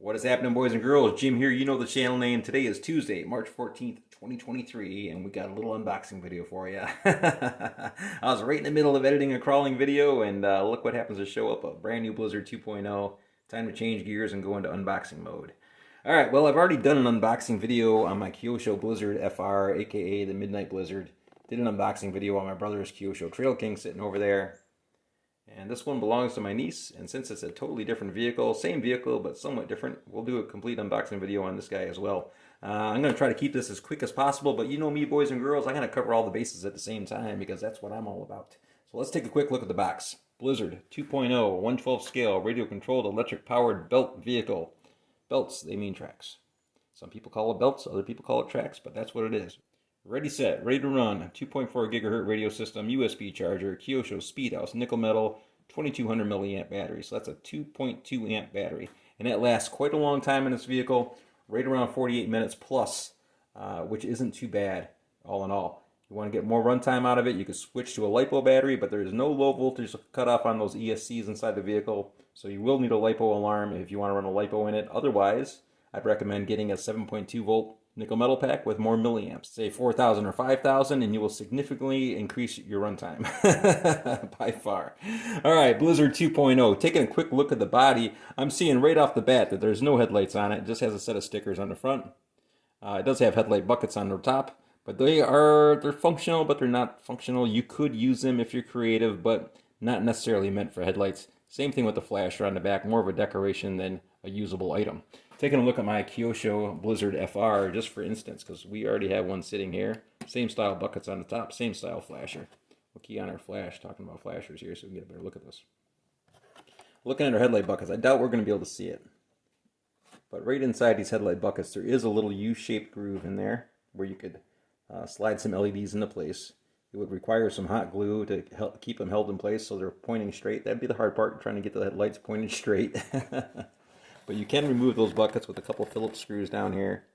What is happening, boys and girls? Jim here. You know the channel name. Today is Tuesday, March 14th, 2023, and we got a little unboxing video for you. I was right in the middle of editing a crawling video, and look what happens to show up, a brand new Blizzard 2.0. Time to change gears and go into unboxing mode. Alright, well, I've already done an unboxing video on my Kyosho Blizzard FR, aka the Midnight Blizzard. Did an unboxing video on my brother's Kyosho Trail King sitting over there. And this one belongs to my niece, and since it's a totally different vehicle, same vehicle but somewhat different, we'll do a complete unboxing video on this guy as well. I'm going to try to keep this as quick as possible, but you know me, boys and girls, I'm going to cover all the bases at the same time because that's what I'm all about. So let's take a quick look at the box. Blizzard 2.0, 1/12 scale, radio-controlled, electric-powered belt vehicle. Belts, they mean tracks. Some people call it belts, other people call it tracks, but that's what it is. Ready, set, ready to run. 2.4 gigahertz radio system, USB charger, Kyosho speed house, nickel metal, 2200 milliamp battery. So that's a 2.2 amp battery. And that lasts quite a long time in this vehicle, right around 48 minutes plus, which isn't too bad all in all. You want to get more runtime out of it, you can switch to a LiPo battery, but there is no low voltage cutoff on those ESCs inside the vehicle. So you will need a LiPo alarm if you want to run a LiPo in it. Otherwise, I'd recommend getting a 7.2 volt nickel metal pack with more milliamps, say 4,000 or 5,000, and you will significantly increase your runtime by far. All right, Blizzard 2.0. Taking a quick look at the body, I'm seeing right off the bat that there's no headlights on it. It just has a set of stickers on the front. It does have headlight buckets on the top, but they're functional, but they're not functional. You could use them if you're creative, but not necessarily meant for headlights. Same thing with the flasher on the back, more of a decoration than a usable item. Taking a look at my Kyosho Blizzard FR, just for instance, because we already have one sitting here. Same style buckets on the top, same style flasher. We'll key on our flash, talking about flashers here so we can get a better look at this. Looking at our headlight buckets, I doubt we're going to be able to see it. But right inside these headlight buckets, there is a little U-shaped groove in there where you could slide some LEDs into place. It would require some hot glue to help keep them held in place so they're pointing straight. That'd be the hard part, trying to get the headlights pointed straight. But you can remove those buckets with a couple of Phillips screws down here.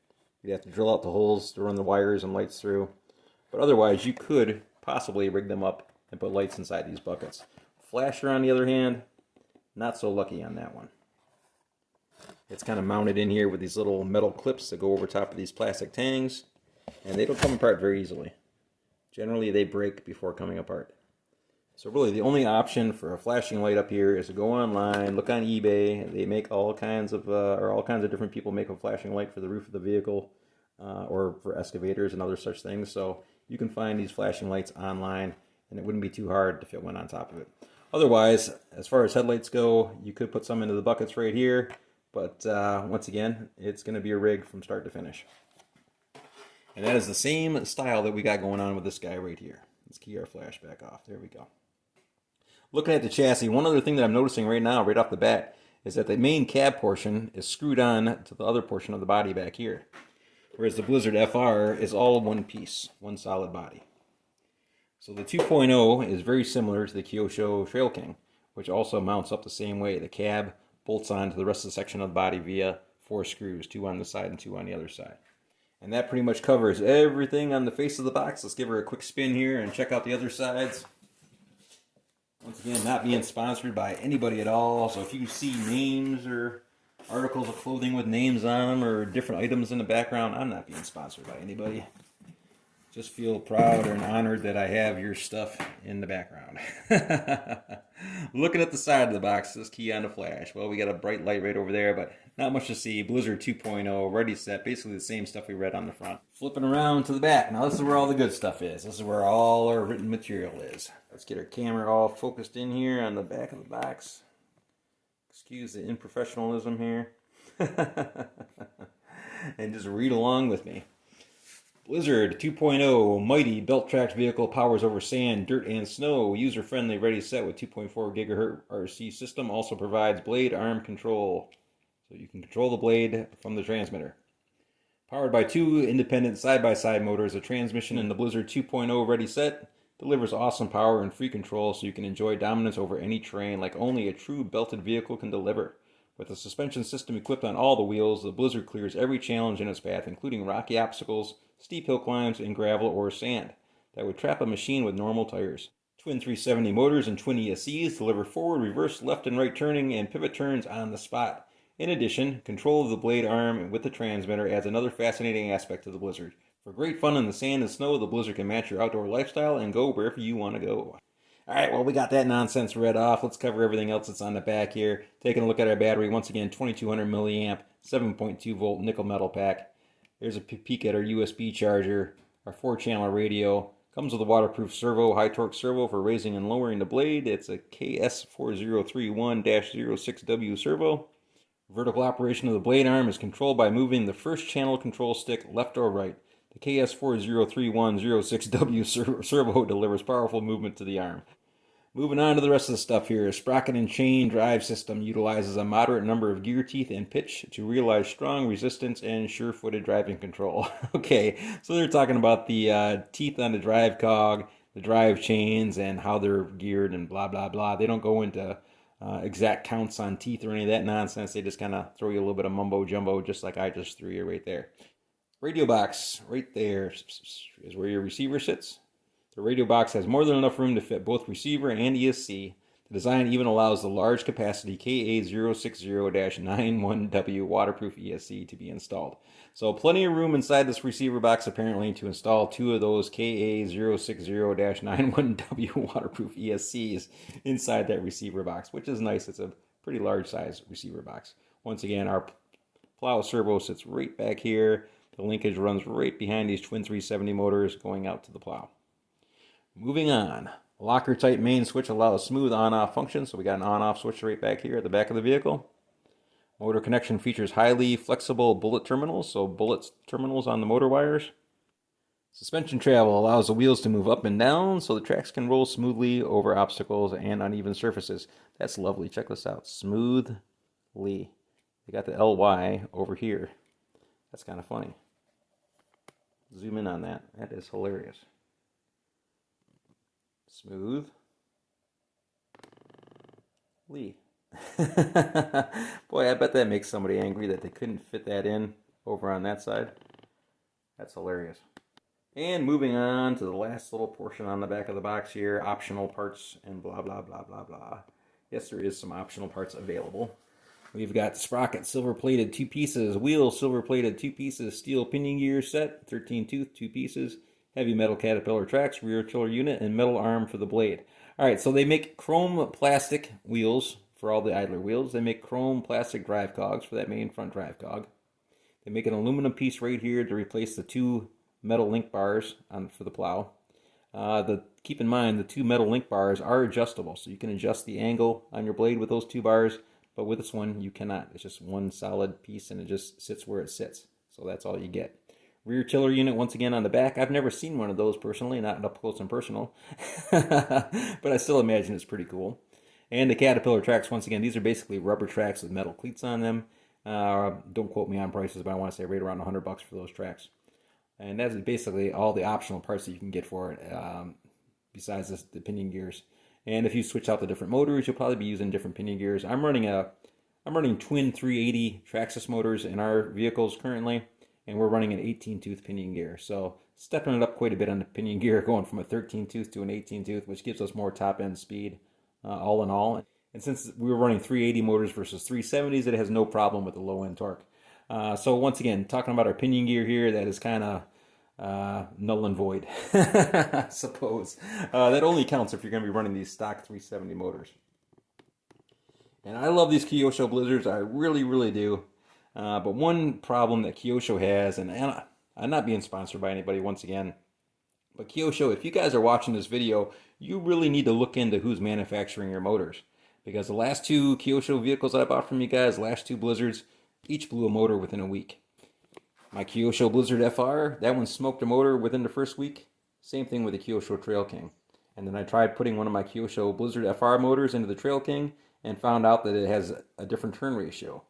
You'd have to drill out the holes to run the wires and lights through. But otherwise, you could possibly rig them up and put lights inside these buckets. Flasher, on the other hand, not so lucky on that one. It's kind of mounted in here with these little metal clips that go over top of these plastic tangs, and they don't come apart very easily. Generally, they break before coming apart. So really, the only option for a flashing light up here is to go online, look on eBay. They make all kinds of different people make a flashing light for the roof of the vehicle, or for excavators and other such things. So you can find these flashing lights online, and it wouldn't be too hard to fit one on top of it. Otherwise, as far as headlights go, you could put some into the buckets right here, but once again, it's going to be a rig from start to finish. And that is the same style that we got going on with this guy right here. Let's key our flash back off. There we go. Looking at the chassis, one other thing that I'm noticing right now, right off the bat, is that the main cab portion is screwed on to the other portion of the body back here. Whereas the Blizzard FR is all one piece, one solid body. So the 2.0 is very similar to the Kyosho Trail King, which also mounts up the same way. The cab bolts on to the rest of the section of the body via 4 screws, 2 on the side and 2 on the other side. And that pretty much covers everything on the face of the box. Let's give her a quick spin here and check out the other sides. Once again, not being sponsored by anybody at all, so if you see names or articles of clothing with names on them or different items in the background, I'm not being sponsored by anybody. Just feel proud and honored that I have your stuff in the background. Looking at the side of the box, this key on the flash. Well, we got a bright light right over there, but not much to see. Blizzard 2.0, ready set, basically the same stuff we read on the front. Flipping around to the back. Now this is where all the good stuff is. This is where all our written material is. Let's get our camera all focused in here on the back of the box. Excuse the unprofessionalism here. And just read along with me. Blizzard 2.0, mighty belt-tracked vehicle, powers over sand, dirt, and snow. User-friendly, ready set with 2.4 gigahertz RC system. Also provides blade arm control, so you can control the blade from the transmitter. Powered by 2 independent side-by-side motors, a transmission in the Blizzard 2.0 ready set delivers awesome power and free control, so you can enjoy dominance over any terrain like only a true belted vehicle can deliver. With a suspension system equipped on all the wheels, the Blizzard clears every challenge in its path, including rocky obstacles, steep hill climbs, and gravel or sand that would trap a machine with normal tires. Twin 370 motors and twin ESCs deliver forward, reverse, left, and right turning and pivot turns on the spot. In addition, control of the blade arm with the transmitter adds another fascinating aspect to the Blizzard. For great fun in the sand and snow, the Blizzard can match your outdoor lifestyle and go wherever you want to go. All right, well, we got that nonsense read off. Let's cover everything else that's on the back here. Taking a look at our battery, once again, 2200 milliamp, 7.2 volt nickel metal pack. There's a peek at our USB charger, our 4-channel radio. Comes with a waterproof servo, high torque servo for raising and lowering the blade. It's a KS4031-06W servo. Vertical operation of the blade arm is controlled by moving the first channel control stick left or right. The KS4031-06W servo delivers powerful movement to the arm. Moving on to the rest of the stuff here. A sprocket and chain drive system utilizes a moderate number of gear teeth and pitch to realize strong resistance and sure-footed driving control. Okay, so they're talking about the teeth on the drive cog, the drive chains, and how they're geared and blah, blah, blah. They don't go into exact counts on teeth or any of that nonsense. They just kind of throw you a little bit of mumbo-jumbo, just like I just threw you right there. Radio box right there is where your receiver sits. The radio box has more than enough room to fit both receiver and ESC. The design even allows the large capacity KA060-91W waterproof ESC to be installed. So plenty of room inside this receiver box apparently to install two of those KA060-91W waterproof ESCs inside that receiver box, which is nice. It's a pretty large size receiver box. Once again, our plow servo sits right back here. The linkage runs right behind these twin 370 motors going out to the plow. Moving on, locker type main switch allows smooth on-off function, so we got an on-off switch right back here at the back of the vehicle. Motor connection features highly flexible bullet terminals, so bullet terminals on the motor wires. Suspension travel allows the wheels to move up and down so the tracks can roll smoothly over obstacles and uneven surfaces. That's lovely. Check this out. Smoothly. We got the LY over here. That's kind of funny. Zoom in on that. That is hilarious. Smooth. Lee. Boy, I bet that makes somebody angry that they couldn't fit that in over on that side. That's hilarious. And moving on to the last little portion on the back of the box here, optional parts and blah, blah, blah, blah, blah. Yes, there is some optional parts available. We've got sprocket, silver-plated, 2 pieces. Wheel, silver-plated, 2 pieces. Steel pinion gear set, 13 tooth, 2 pieces. Heavy metal Caterpillar tracks, rear tiller unit, and metal arm for the blade. All right, so they make chrome plastic wheels for all the idler wheels. They make chrome plastic drive cogs for that main front drive cog. They make an aluminum piece right here to replace the 2 metal link bars for the plow. Keep in mind, the 2 metal link bars are adjustable, so you can adjust the angle on your blade with those 2 bars. But with this one, you cannot. It's just one solid piece, and it just sits where it sits. So that's all you get. Rear tiller unit, once again, on the back. I've never seen one of those personally, not up close and personal. But I still imagine it's pretty cool. And the Caterpillar tracks, once again, these are basically rubber tracks with metal cleats on them. Don't quote me on prices, but I want to say right around $100 for those tracks. And that's basically all the optional parts that you can get for it, besides the pinion gears. And if you switch out the different motors, you'll probably be using different pinion gears. I'm running twin 380 Traxxas motors in our vehicles currently, and we're running an 18 tooth pinion gear. So stepping it up quite a bit on the pinion gear, going from a 13 tooth to an 18 tooth, which gives us more top end speed, all in all. And since we were running 380 motors versus 370s, it has no problem with the low end torque. So once again, talking about our pinion gear here, that is kind of null and void, I suppose. That only counts if you're going to be running these stock 370 motors. And I love these Kyosho Blizzards, I really, really do. But one problem that Kyosho has, and I'm not being sponsored by anybody once again, but Kyosho, if you guys are watching this video, you really need to look into who's manufacturing your motors. Because the last 2 Kyosho vehicles that I bought from you guys, last 2 Blizzards, each blew a motor within a week. My Kyosho Blizzard FR, that one smoked a motor within the first week. Same thing with the Kyosho Trail King. And then I tried putting one of my Kyosho Blizzard FR motors into the Trail King and found out that it has a different turn ratio.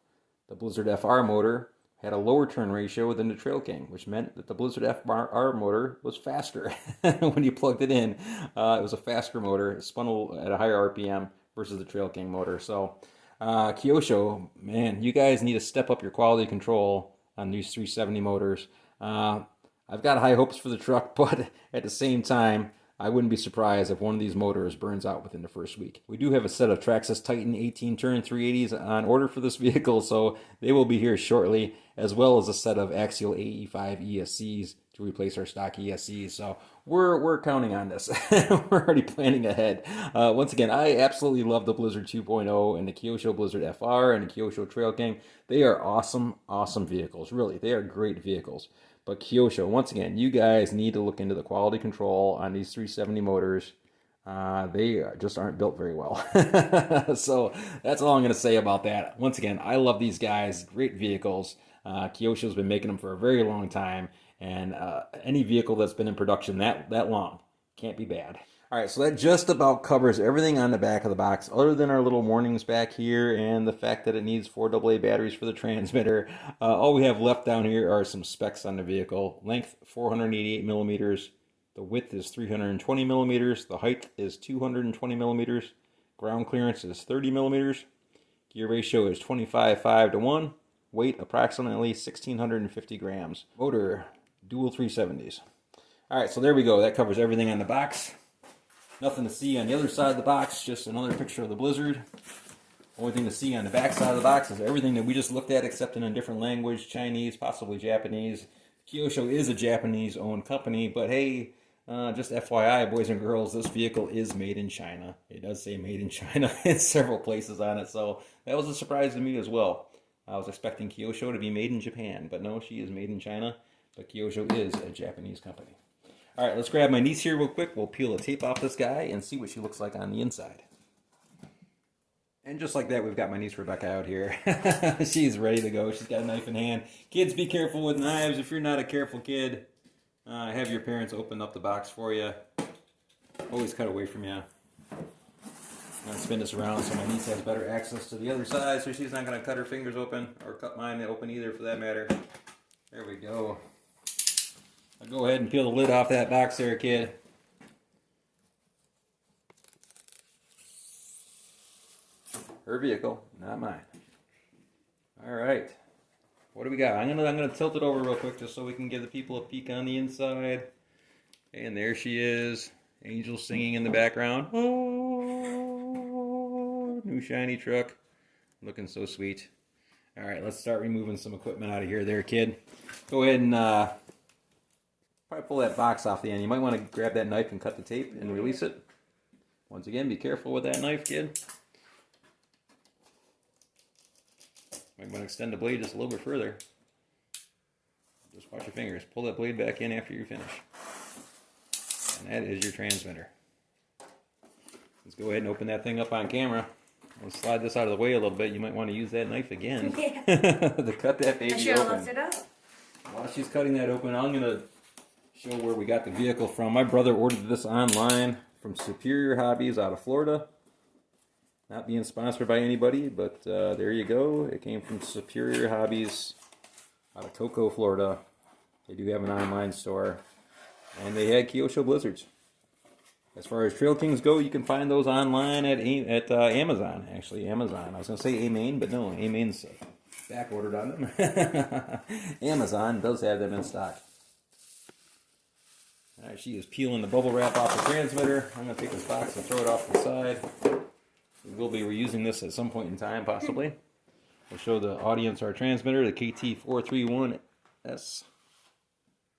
The Blizzard FR motor had a lower turn ratio than the Trail King, which meant that the Blizzard FR motor was faster. When you plugged it in, it was a faster motor. It spun at a higher RPM versus the Trail King motor. So Kyosho, man, you guys need to step up your quality control on these 370 motors. I've got high hopes for the truck, but at the same time, I wouldn't be surprised if one of these motors burns out within the first week. We do have a set of Traxxas Titan 18-turn 380s on order for this vehicle, so they will be here shortly, as well as a set of Axial AE5 ESCs to replace our stock ESCs. So we're counting on this. We're already planning ahead. Once again, I absolutely love the Blizzard 2.0 and the Kyosho Blizzard FR and the Kyosho Trail King. They are awesome, awesome vehicles. Really, they are great vehicles. But Kyosho, once again, you guys need to look into the quality control on these 370 motors. They just aren't built very well. So that's all I'm going to say about that. Once again, I love these guys. Great vehicles. Kyosho's been making them for a very long time. And any vehicle that's been in production that long can't be bad. All right, so that just about covers everything on the back of the box, other than our little warnings back here and the fact that it needs 4 AA batteries for the transmitter. All we have left down here are some specs on the vehicle. Length, 488 millimeters. The width is 320 millimeters. The height is 220 millimeters. Ground clearance is 30 millimeters. Gear ratio is 25:5:1. Weight, approximately 1,650 grams. Motor, dual 370s. All right, so there we go. That covers everything on the box. Nothing to see on the other side of the box, just another picture of the Blizzard. Only thing to see on the back side of the box is everything that we just looked at, except in a different language, Chinese, possibly Japanese. Kyosho is a Japanese-owned company, but hey, just FYI, boys and girls, this vehicle is made in China. It does say made in China in several places on it, so that was a surprise to me as well. I was expecting Kyosho to be made in Japan, but no, she is made in China, but Kyosho is a Japanese company. All right, let's grab my niece here real quick. We'll peel the tape off this guy and see what she looks like on the inside. And just like that, we've got my niece Rebecca out here. She's ready to go. She's got a knife in hand. Kids, be careful with knives. If you're not a careful kid, have your parents open up the box for you. Always cut away from you. I'm going to spin this around so my niece has better access to the other side, so she's not going to cut her fingers open, or cut mine open either for that matter. There we go. I'll go ahead and peel the lid off that box there, kid. Her vehicle, not mine. All right. What do we got? I'm gonna tilt it over real quick just so we can give the people a peek on the inside. And there she is. Angel singing in the background. Oh, new shiny truck. Looking so sweet. All right, let's start removing some equipment out of here there, kid. Go ahead and probably pull that box off the end. You might want to grab that knife and cut the tape and release it. Once again, be careful with that knife, kid. Might want to extend the blade just a little bit further. Just watch your fingers. Pull that blade back in after you finish. And that is your transmitter. Let's go ahead and open that thing up on camera. Let's slide this out of the way a little bit. You might want to use that knife again to cut that baby open. I should have left it up. While she's cutting that open, I'm going to show where we got the vehicle from. My brother ordered this online from Superior Hobbies out of Florida. Not being sponsored by anybody, but there you go. It came from Superior Hobbies out of Cocoa, Florida. They do have an online store. And they had Kyosho Blizzards. As far as Trail Kings go, you can find those online at Amazon. Actually, Amazon. I was going to say A-Main, but no, A-Main's back ordered on them. Amazon does have them in stock. All right, she is peeling the bubble wrap off the transmitter. I'm going to take this box and throw it off to the side. We will be reusing this at some point in time, possibly. We'll show the audience our transmitter, the KT431S,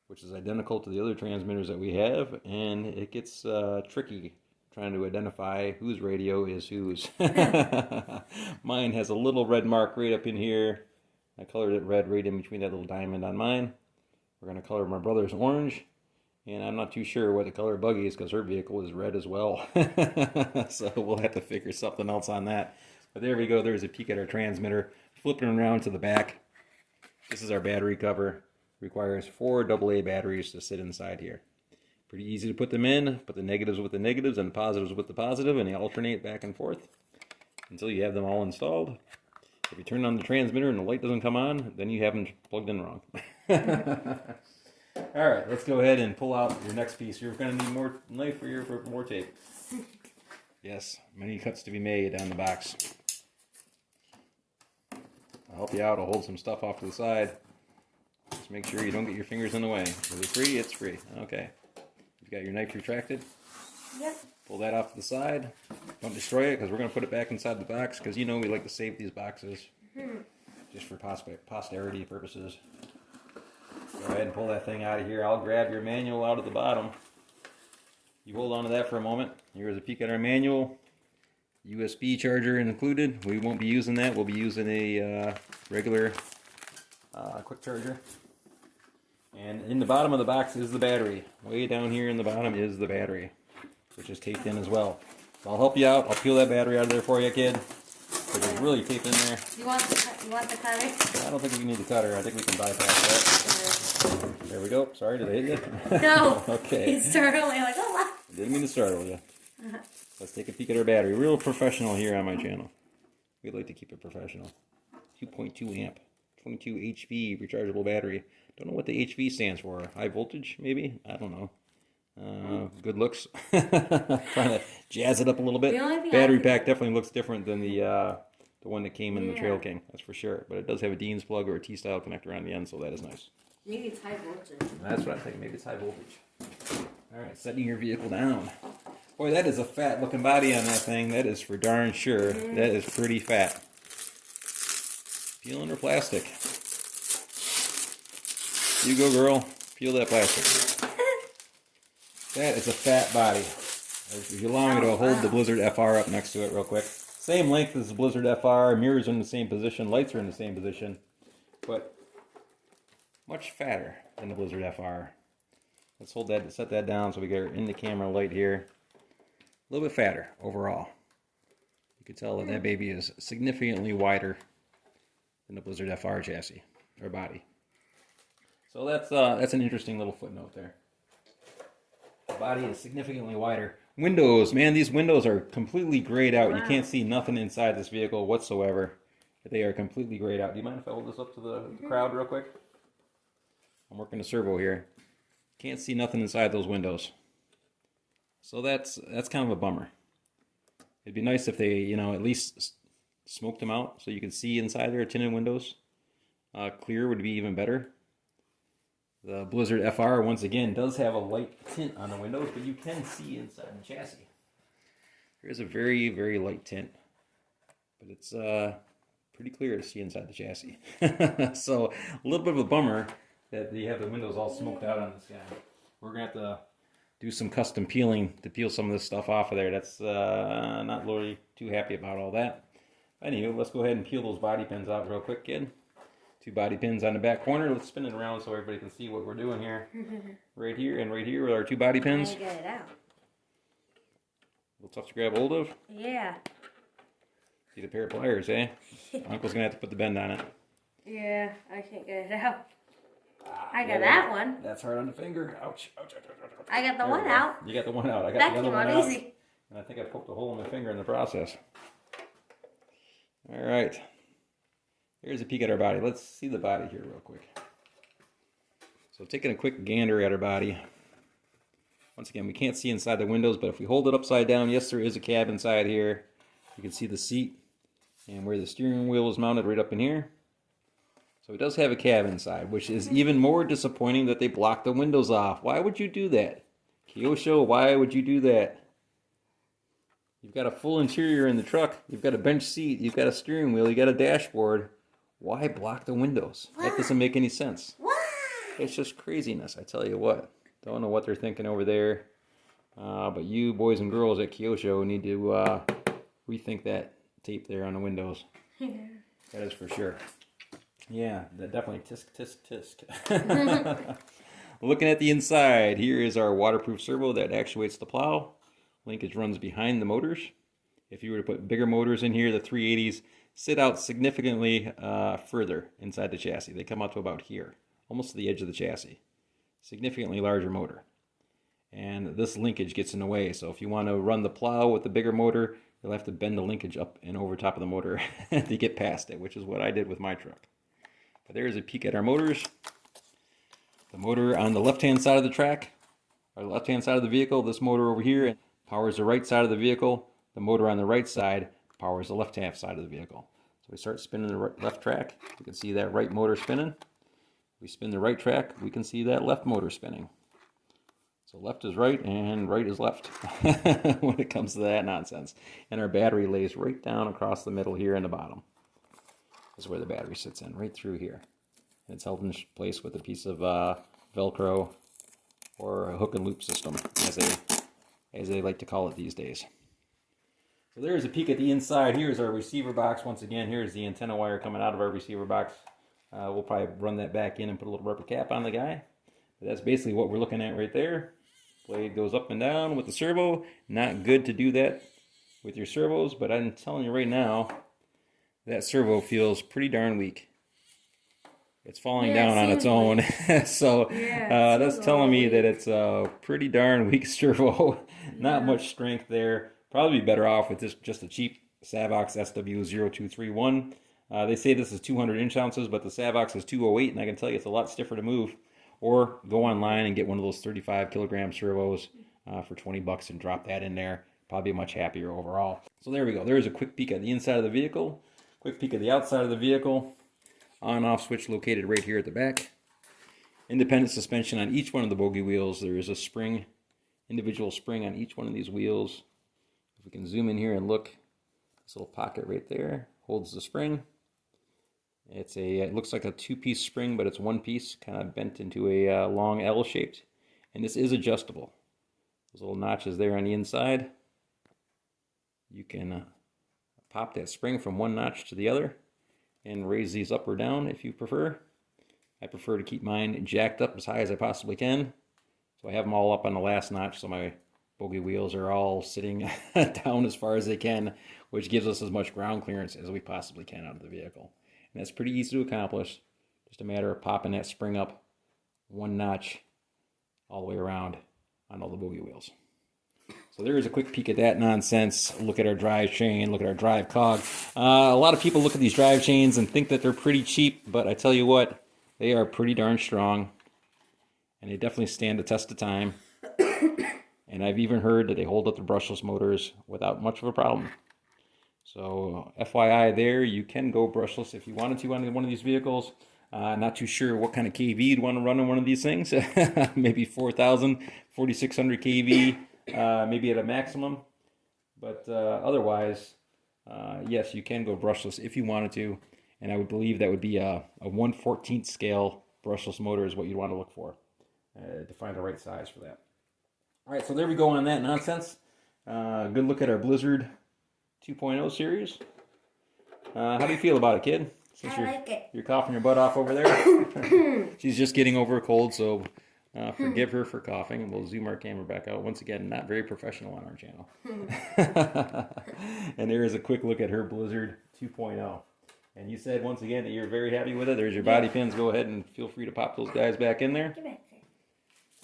which is identical to the other transmitters that we have, and it gets tricky trying to identify whose radio is whose. Mine has a little red mark right up in here. I colored it red right in between that little diamond on mine. We're going to color my brother's orange. And I'm not too sure what the color buggy is because her vehicle is red as well. So we'll have to figure something else on that. But there we go. There's a peek at our transmitter. Flipping around to the back. This is our battery cover. Requires 4 AA batteries to sit inside here. Pretty easy to put them in. Put the negatives with the negatives and the positives with the positive, and they alternate back and forth until you have them all installed. If you turn on the transmitter and the light doesn't come on, then you have them plugged in wrong. All right, let's go ahead and pull out your next piece. You're going to need more knife for more tape. Yes, many cuts to be made on the box. I'll help you out. I'll hold some stuff off to the side. Just make sure you don't get your fingers in the way. Is it free? It's free. Okay. You've got your knife retracted. Yep. Pull that off to the side. Don't destroy it because we're going to put it back inside the box because you know we like to save these boxes just for posterity purposes. Go ahead and pull that thing out of here. I'll grab your manual out of the bottom. You hold on to that for a moment. Here's a peek at our manual. USB charger included. We won't be using that. We'll be using a regular quick charger. And in the bottom of the box is the battery. Way down here in the bottom is the battery, which is taped in as well. So I'll help you out. I'll peel that battery out of there for you, kid. Because it's really taped in there. You want the cutter? I don't think we need the cutter. I think we can bypass that. There we go. Sorry, did I hit you? No. Okay. It startled me. Like, oh, wow. Didn't mean to startle you. Let's take a peek at our battery. Real professional here on my channel. We'd like to keep it professional. 2.2 amp, 22 HV rechargeable battery. Don't know what the HV stands for. High voltage, maybe? I don't know. Good looks. Trying to jazz it up a little bit. Battery pack definitely looks different than the one that came in the Trail King. That's for sure. But it does have a Dean's plug or a T-style connector on the end, so that is nice. Maybe it's high voltage. That's what I'm thinking. Maybe it's high voltage. All right, setting your vehicle down. Boy, that is a fat looking body on that thing. That is for darn sure. That is pretty fat. Peeling her plastic. You go, girl. Peel that plastic. That is a fat body. If you allow me to hold the Blizzard FR up next to it real quick. Same length as the Blizzard FR. Mirrors are in the same position. Lights are in the same position. But much fatter than the Blizzard FR. Let's hold that, set that down so we get in the camera light here. A little bit fatter overall. You can tell that that baby is significantly wider than the Blizzard FR chassis or body. So that's an interesting little footnote there. The body is significantly wider. Windows, man, these windows are completely grayed out. Wow. You can't see nothing inside this vehicle whatsoever. They are completely grayed out. Do you mind if I hold this up to the crowd real quick? I'm working the servo here. Can't see nothing inside those windows. So that's kind of a bummer. It'd be nice if they, at least smoked them out so you can see inside their tinted windows. Clear would be even better. The Blizzard FR, once again, does have a light tint on the windows, but you can see inside the chassis. There is a very, very light tint, but it's pretty clear to see inside the chassis. So a little bit of a bummer that you have the windows all smoked out on this guy. We're going to have to do some custom peeling to peel some of this stuff off of there. That's not really too happy about all that. Anyway, let's go ahead and peel those body pins out real quick, kid. 2 body pins on the back corner. Let's spin it around so everybody can see what we're doing here. Right here and right here with our 2 body pins. Get it out. A little tough to grab hold of. Yeah. Need a pair of pliers, eh? Uncle's going to have to put the bend on it. Yeah, I can't get it out. I got that one. That's hard on the finger. Ouch, ouch, ouch, ouch, ouch. I got the one out. You got the one out. I got that the other came one out out. easy. And I think I poked a hole in my finger in the process. All right. Here's a peek at our body. Let's see the body here real quick. So taking a quick gander at our body. Once again, we can't see inside the windows, but if we hold it upside down, yes, there is a cab inside here. You can see the seat and where the steering wheel is mounted right up in here. So it does have a cab inside, which is even more disappointing that they blocked the windows off. Why would you do that? Kyosho, why would you do that? You've got a full interior in the truck. You've got a bench seat. You've got a steering wheel. You got a dashboard. Why block the windows? That doesn't make any sense. It's just craziness, I tell you what. Don't know what they're thinking over there. But you boys and girls at Kyosho need to rethink that tape there on the windows. That is for sure. Yeah, that definitely tisk, tisk, tisk. Looking at the inside, here is our waterproof servo that actuates the plow. Linkage runs behind the motors. If you were to put bigger motors in here, the 380s sit out significantly further inside the chassis. They come out to about here, almost to the edge of the chassis. Significantly larger motor. And this linkage gets in the way, so if you want to run the plow with the bigger motor, you'll have to bend the linkage up and over top of the motor to get past it, which is what I did with my truck. But there's a peek at our motors. The motor on the left-hand side of the track, or left-hand side of the vehicle, this motor over here powers the right side of the vehicle. The motor on the right side powers the left-hand side of the vehicle. So we start spinning the left track. We can see that right motor spinning. We spin the right track, we can see that left motor spinning. So left is right and right is left when it comes to that nonsense. And our battery lays right down across the middle here in the bottom. This is where the battery sits in, right through here. And it's held in place with a piece of Velcro or a hook and loop system, as they like to call it these days. So there's a peek at the inside. Here's our receiver box. Once again, here's the antenna wire coming out of our receiver box. We'll probably run that back in and put a little rubber cap on the guy. But that's basically what we're looking at right there. Blade goes up and down with the servo. Not good to do that with your servos, but I'm telling you right now, that servo feels pretty darn weak. It's falling down on its own. So that's telling me that it's a pretty darn weak servo. Not much strength there. Probably be better off with just a cheap Savox SW0231. They say this is 200 inch ounces, but the Savox is 208, and I can tell you it's a lot stiffer to move. Or go online and get one of those 35 kilogram servos for 20 bucks and drop that in there. Probably much happier overall. So there we go. There's a quick peek at the inside of the vehicle. Quick peek at the outside of the vehicle. On-off switch located right here at the back. Independent suspension on each one of the bogie wheels. There is a spring, individual spring on each one of these wheels. If we can zoom in here and look, this little pocket right there holds the spring. It looks like a two-piece spring, but it's one piece, kind of bent into a long L-shaped. And this is adjustable. Those little notches there on the inside. You can pop that spring from one notch to the other and raise these up or down if you prefer. I prefer to keep mine jacked up as high as I possibly can. So I have them all up on the last notch, so my bogie wheels are all sitting down as far as they can, which gives us as much ground clearance as we possibly can out of the vehicle. And that's pretty easy to accomplish. Just a matter of popping that spring up one notch all the way around on all the bogie wheels. So there is a quick peek at that nonsense. Look at our drive chain, look at our drive cog. A lot of people look at these drive chains and think that they're pretty cheap, but I tell you what, they are pretty darn strong. And they definitely stand the test of time. And I've even heard that they hold up the brushless motors without much of a problem. So FYI there, you can go brushless if you wanted to on one of these vehicles. Not too sure what kind of kV you'd want to run on one of these things. Maybe 4,000, 4,600 kV, maybe at a maximum. But otherwise, yes, you can go brushless if you wanted to. And I would believe that would be a 1/14th scale brushless motor is what you'd want to look for to find the right size for that. All right, so there we go on that nonsense. Good look at our Blizzard 2.0 series. How do you feel about it, kid? Since I like it. You're coughing your butt off over there. She's just getting over a cold, so forgive her for coughing. And we'll zoom our camera back out. Once again, not very professional on our channel. And there is a quick look at her Blizzard 2.0. And you said once again that you're very happy with it. There's your body pins. Go ahead and feel free to pop those guys back in there.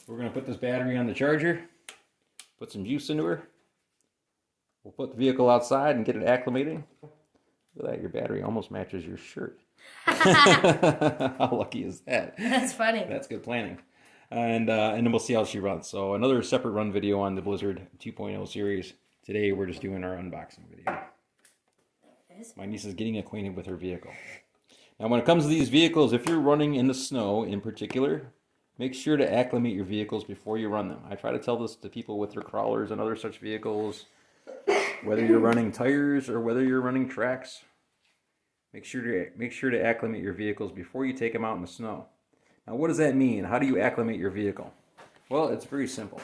We're going to put this battery on the charger. Put some juice into her. We'll put the vehicle outside and get it acclimating. Look at that, your battery almost matches your shirt. How lucky is that? That's funny. That's good planning. And then we'll see how she runs. So another separate run video on the Blizzard 2.0 series. Today we're just doing our unboxing video. My niece is getting acquainted with her vehicle. Now when it comes to these vehicles, if you're running in the snow in particular, make sure to acclimate your vehicles before you run them. I try to tell this to people with their crawlers and other such vehicles. Whether you're running tires or whether you're running tracks, make sure to acclimate your vehicles before you take them out in the snow. Now, what does that mean? How do you acclimate your vehicle? Well, it's very simple.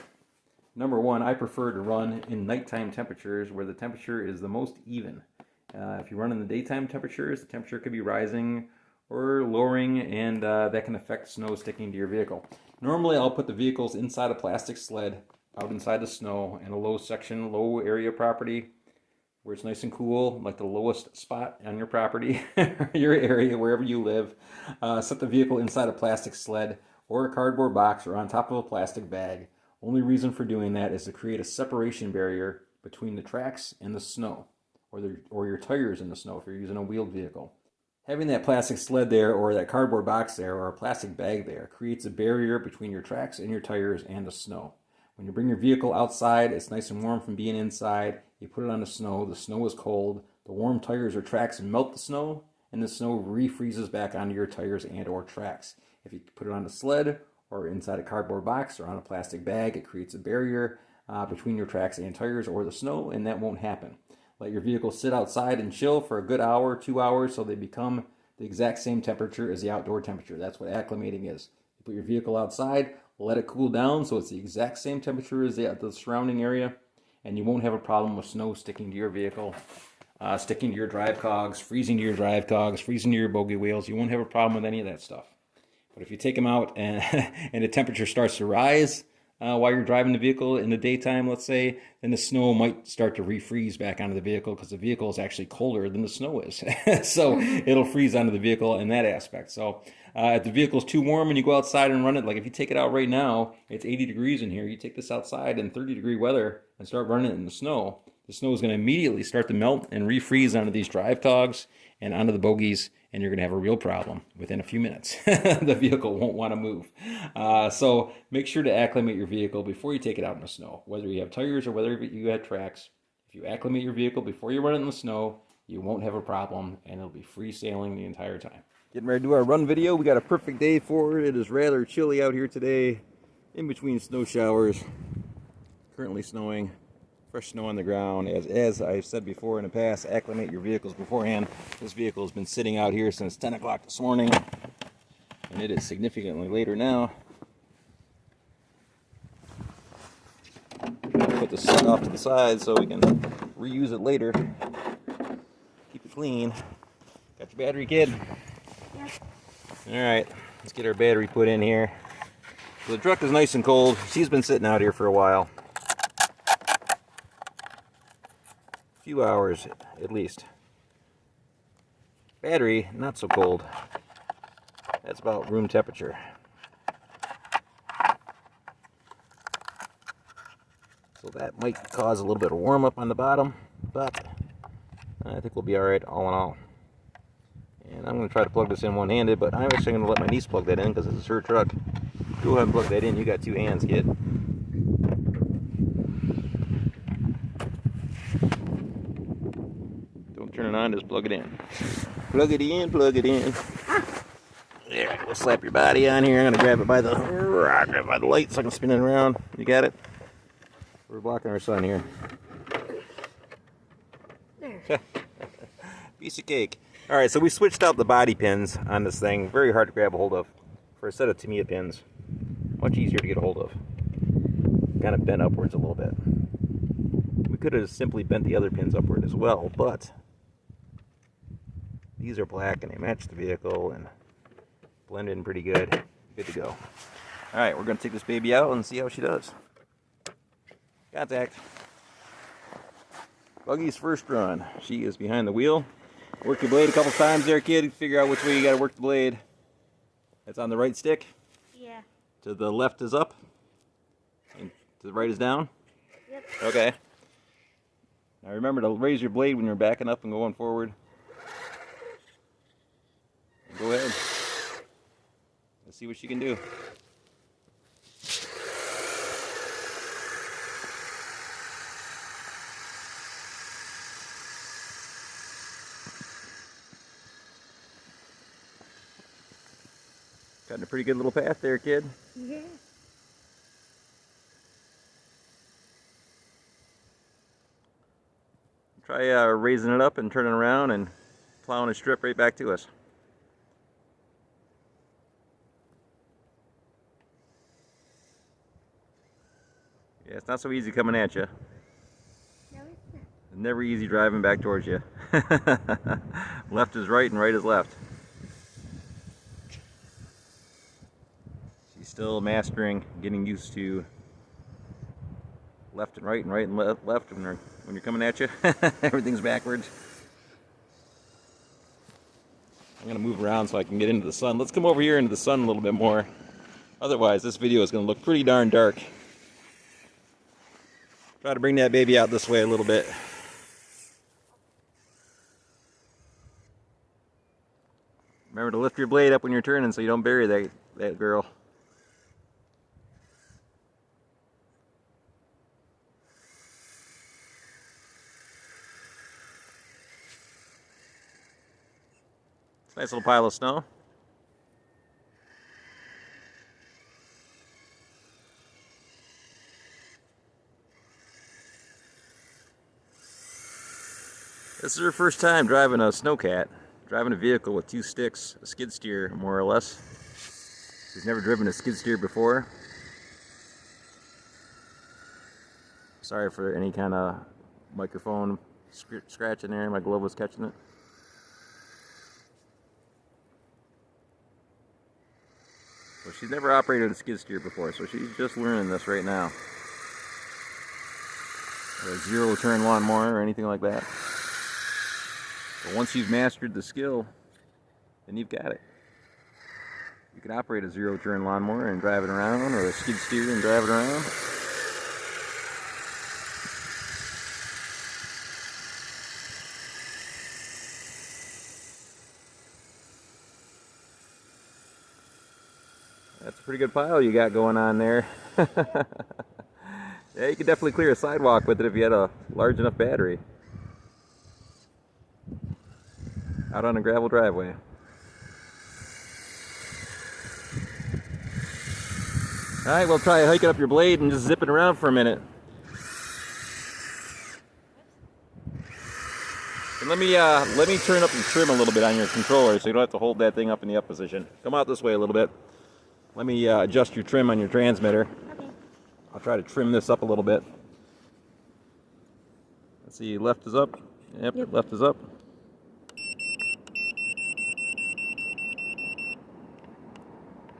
Number one, I prefer to run in nighttime temperatures where the temperature is the most even. If you run in the daytime temperatures, the temperature could be rising or lowering, and that can affect snow sticking to your vehicle. Normally, I'll put the vehicles inside a plastic sled out inside the snow in a low area property where it's nice and cool, like the lowest spot on your property, your area, wherever you live. Set the vehicle inside a plastic sled or a cardboard box or on top of a plastic bag. Only reason for doing that is to create a separation barrier between the tracks and the snow, or your tires in the snow if you're using a wheeled vehicle. Having that plastic sled there or that cardboard box there or a plastic bag there creates a barrier between your tracks and your tires and the snow. When you bring your vehicle outside, it's nice and warm from being inside. You put it on the snow is cold. The warm tires or tracks melt the snow, and the snow refreezes back onto your tires and or tracks. If you put it on the sled or inside a cardboard box or on a plastic bag. It creates a barrier between your tracks and tires or the snow, and that won't happen. Let your vehicle sit outside and chill for a good hour, 2 hours, so they become the exact same temperature as the outdoor temperature. That's what acclimating is. You put your vehicle outside, let it cool down so it's the exact same temperature as the surrounding area, and you won't have a problem with snow sticking to your vehicle, sticking to your drive cogs, freezing to your drive cogs, freezing to your bogey wheels. You won't have a problem with any of that stuff. But if you take them out and, and the temperature starts to rise while you're driving the vehicle in the daytime, let's say, then the snow might start to refreeze back onto the vehicle because the vehicle is actually colder than the snow is. So it'll freeze onto the vehicle in that aspect. So if the vehicle's too warm and you go outside and run it, like if you take it out right now, it's 80 degrees in here. You take this outside in 30-degree weather and start running it in the snow is going to immediately start to melt and refreeze onto these drive cogs and onto the bogies, and you're going to have a real problem within a few minutes. The vehicle won't want to move. So make sure to acclimate your vehicle before you take it out in the snow, whether you have tires or whether you have tracks. If you acclimate your vehicle before you run it in the snow, you won't have a problem, and it'll be free sailing the entire time. Getting ready to do our run video. We got a perfect day for it. It is rather chilly out here today, in between snow showers. Currently snowing. Fresh snow on the ground. As I've said before in the past, acclimate your vehicles beforehand. This vehicle has been sitting out here since 10 o'clock this morning, and it is significantly later now. Put the sun off to the side so we can reuse it later. Keep it clean. Got your battery, kid? Yeah. Alright, let's get our battery put in here. So the truck is nice and cold. She's been sitting out here for a while. Few hours at least. Battery, not so cold. That's about room temperature. So that might cause a little bit of warm up on the bottom, but I think we'll be alright all in all. And I'm going to try to plug this in one-handed, but I'm actually going to let my niece plug that in because it's her truck. Go ahead and plug that in. You got two hands, kid. Turn it on, just plug it in. Plug it in, plug it in. There, we'll slap your body on here. I'm gonna grab it by the light so I can spin it around. You got it? We're blocking our sun here. There. Piece of cake. Alright, so we switched out the body pins on this thing. Very hard to grab a hold of. For a set of Tamiya pins. Much easier to get a hold of. Kind of bent upwards a little bit. We could have simply bent the other pins upward as well, but these are black and they match the vehicle and blend in pretty good. Good to go. Alright, we're going to take this baby out and see how she does. Contact. Buggy's first run. She is behind the wheel. Work your blade a couple times there, kid. Figure out which way you got to work the blade. That's on the right stick. Yeah. To the left is up. And to the right is down. Yep. Okay. Now remember to raise your blade when you're backing up and going forward. Go ahead. Let's see what you can do. Got in a pretty good little path there, kid. Yeah. Try raising it up and turning around and plowing a strip right back to us. Yeah, it's not so easy coming at you. No, it's not. It's never easy driving back towards you. Left is right and right is left. She's still mastering, getting used to left and right left when you're coming at you. Everything's backwards. I'm going to move around so I can get into the sun. Let's come over here into the sun a little bit more. Otherwise, this video is going to look pretty darn dark. Try to bring that baby out this way a little bit. Remember to lift your blade up when you're turning so you don't bury that girl. Nice little pile of snow. This is her first time driving a snowcat, driving a vehicle with 2 sticks, a skid steer more or less. She's never driven a skid steer before. Sorry for any kind of microphone scratch in there, my glove was catching it. So she's never operated a skid steer before, so she's just learning this right now. A 0-turn lawnmower or anything like that. But once you've mastered the skill, then you've got it. You can operate a 0-turn lawnmower and drive it around, or a skid steer and drive it around. That's a pretty good pile you got going on there. Yeah, you could definitely clear a sidewalk with it if you had a large enough battery. Out on a gravel driveway. Alright, we'll try hiking up your blade and just zip it around for a minute. And let me turn up the trim a little bit on your controller so you don't have to hold that thing up in the up position. Come out this way a little bit. Let me adjust your trim on your transmitter. Okay. I'll try to trim this up a little bit. Let's see, left is up. Yep. Left is up.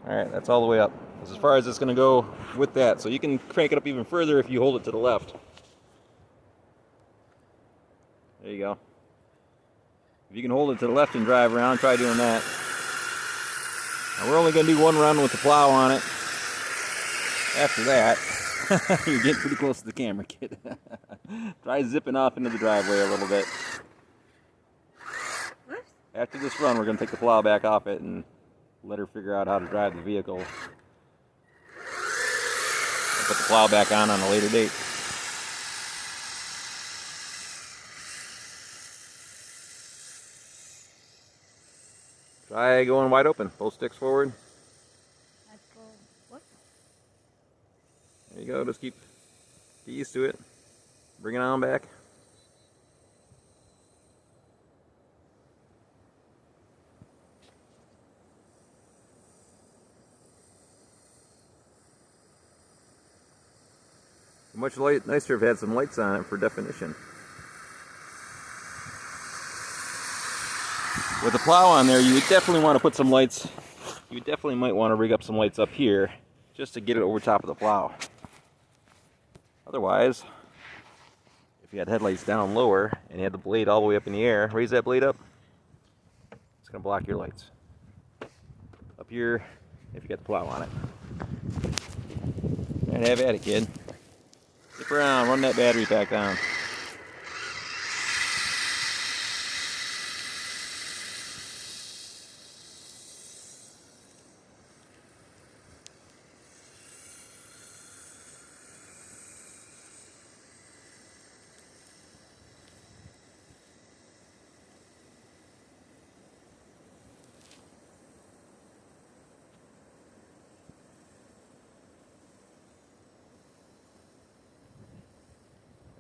Alright, that's all the way up. That's as far as it's going to go with that. So you can crank it up even further if you hold it to the left. There you go. If you can hold it to the left and drive around, try doing that. Now we're only going to do 1 run with the plow on it. After that, you're getting pretty close to the camera, kid. Try zipping off into the driveway a little bit. What? After this run, we're going to take the plow back off it and let her figure out how to drive the vehicle. I'll put the plow back on a later date. Try going wide open. Both sticks forward. What? There you go. Just get used to it. Bring it on back. Much nicer if it had some lights on it for definition. With the plow on there, you would definitely want to put some lights. You definitely might want to rig up some lights up here just to get it over top of the plow. Otherwise, if you had headlights down lower and you had the blade all the way up in the air, raise that blade up, it's going to block your lights. Up here, if you got the plow on it. And have at it, kid. Zip around, run that battery pack down.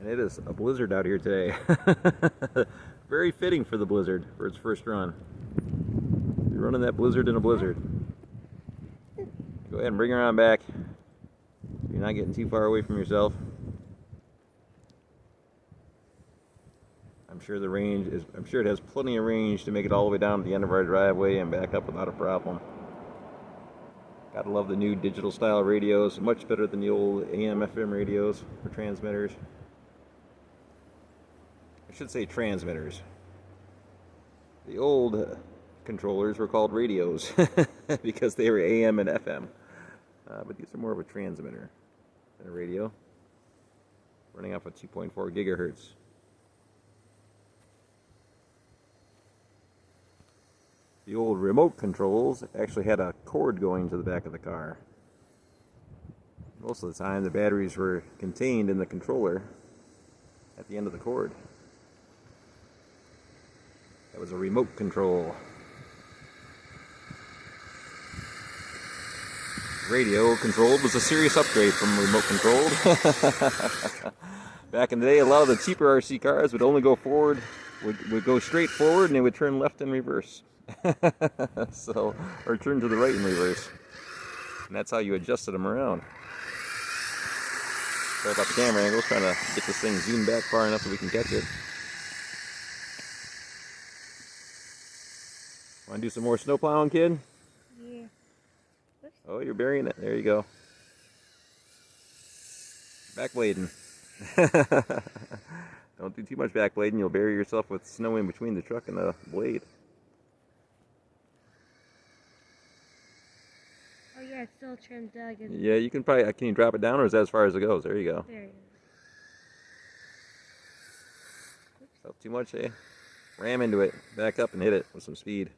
And it is a blizzard out here today. Very fitting for the blizzard, for its first run. You're running that blizzard in a blizzard. Go ahead and bring her on back. You're not getting too far away from yourself. I'm sure it has plenty of range to make it all the way down to the end of our driveway and back up without a problem. Gotta love the new digital style radios, much better than the old AM FM radios for transmitters. I should say transmitters. The old controllers were called radios because they were AM and FM. But these are more of a transmitter than a radio. Running off of 2.4 gigahertz. The old remote controls actually had a cord going to the back of the car. Most of the time the batteries were contained in the controller at the end of the cord. That was a remote control. Radio controlled was a serious upgrade from remote controlled. Back in the day, a lot of the cheaper RC cars would only go forward would go straight forward and it would turn left in reverse. So, or turn to the right in reverse. And that's how you adjusted them around. Sorry about the camera angles, trying to get this thing zoomed back far enough so we can catch it. Want to do some more snow plowing, kid? Yeah. Oops. Oh, you're burying it. There you go. Backblading. Don't do too much backblading. You'll bury yourself with snow in between the truck and the blade. Oh yeah, it's still trimmed up. Yeah, you can probably. Can you drop it down, or is that as far as it goes? There you go. There you Oh, too much, eh? Ram into it. Back up and hit it with some speed.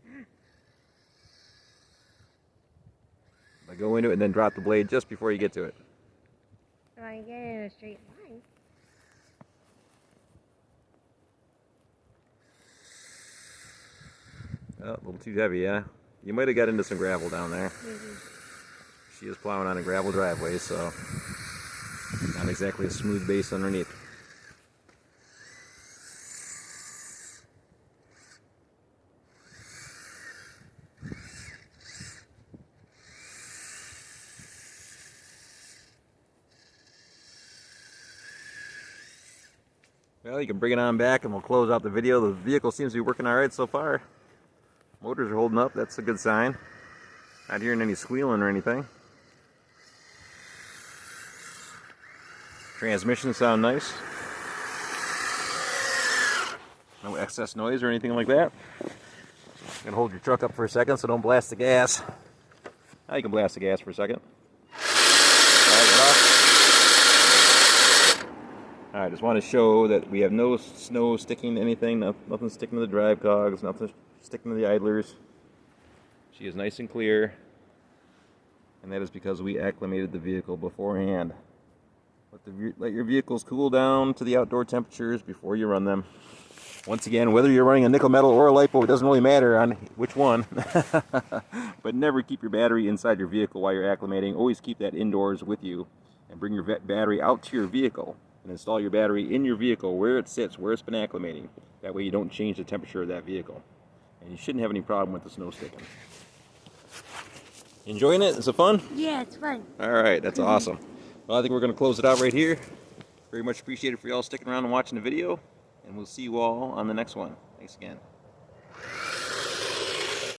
But go into it and then drop the blade just before you get to it. go. I get it in a straight line. Oh, a little too heavy, yeah. You might have got into some gravel down there. Maybe. She is plowing on a gravel driveway, so not exactly a smooth base underneath. Well, you can bring it on back and we'll close out the video. The vehicle seems to be working all right so far. Motors are holding up, that's a good sign. Not hearing any squealing or anything. Transmission sound nice. No excess noise or anything like that. I'm gonna hold your truck up for a second so don't blast the gas. Now you can blast the gas for a second. Alright, just want to show that we have no snow sticking to anything, nothing sticking to the drive cogs, nothing sticking to the idlers. She is nice and clear, and that is because we acclimated the vehicle beforehand. Let your vehicles cool down to the outdoor temperatures before you run them. Once again, whether you're running a nickel metal or a lipo, it doesn't really matter on which one. But never keep your battery inside your vehicle while you're acclimating. Always keep that indoors with you, and bring your battery out to your vehicle and install your battery in your vehicle where it sits, where it's been acclimating. That way you don't change the temperature of that vehicle. And you shouldn't have any problem with the snow sticking. Enjoying it? Is it fun? Yeah, it's fun. Alright, that's awesome. Well, I think we're going to close it out right here. Very much appreciated for y'all sticking around and watching the video. And we'll see you all on the next one. Thanks again.